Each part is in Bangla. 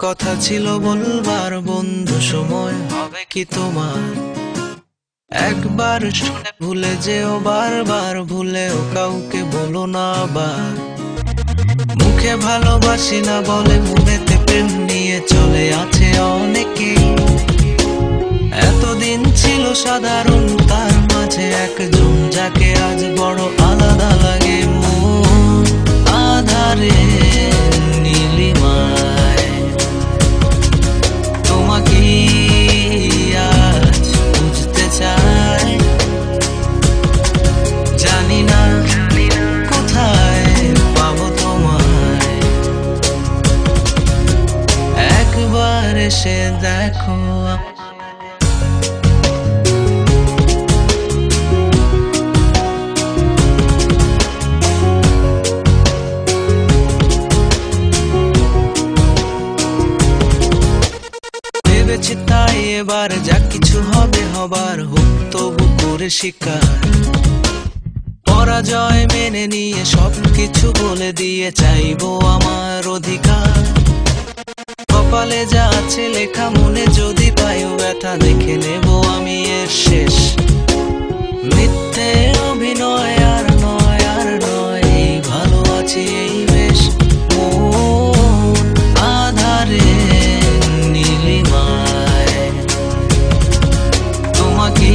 কথা ছিল বলবার বন্ধু, সময় হবে কি তোমার? একবার শুনে ভুলে যেও, বারবার ভুলেও কাউকে বলো না আবার। মুখে ভালোবাসি না বলে মনেতে প্রেম নিয়ে চলে আছে অনেকে। এতদিন ছিল সাধারণ, তার মাঝে একজন যাকে আজ বড় আলাদা লাগে। মন আধারে নীলিমায় তোমাকে আজ বুঝতে চাই। জানি না কোথায় পাবো তোমায়, একবার এসে দেখো। তাই এবার যা কিছু হবে হবার, হোক তবু করে শিকার। পরাজয় মেনে নিয়ে সবকিছু বলে দিয়ে চাইবো আমার অধিকার। কপালে যা আছে লেখা, মনে যদি পাইও ব্যথা, দেখে নেব আমি এর শেষ। মিথ্যে অভিনয় আর নয়, আর নয়, এই ভালো আছি এই বেশ। মন আধারে নীলিমায় তোমাকে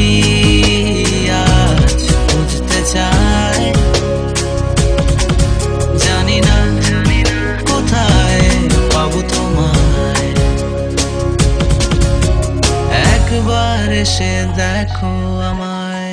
আজ বুঝতে চাই। জানি না কোথায় পাবো তোমায়, একবার এসে দেখো আমায়।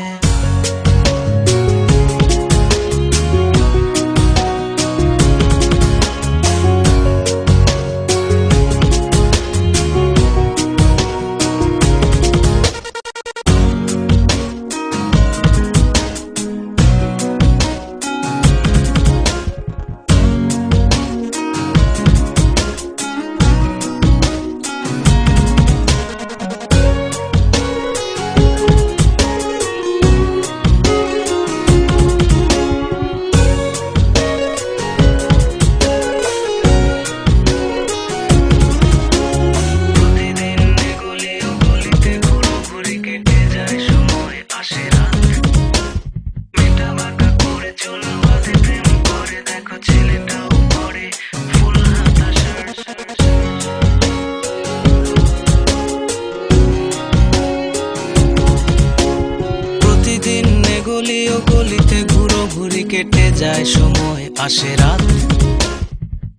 গলিতে ঘুরো ঘুরি কেটে যায় সময়, আসে রাত।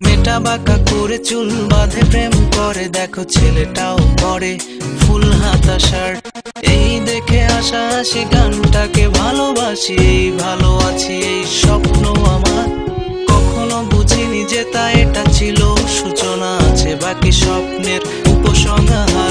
মেটা বাঁকা করে চুল বাঁধে প্রেম করে, দেখো ছেলেটাও পরে ফুল হাতা শার্ট। এই দেখে আশা আসি গানটাকে ভালোবাসি, এই ভালো আছি এই স্বপ্ন আমার। কখনো বুঝিনি যে তা এটা ছিল সূচনা, আছে বাকি স্বপ্নের উপসংহার।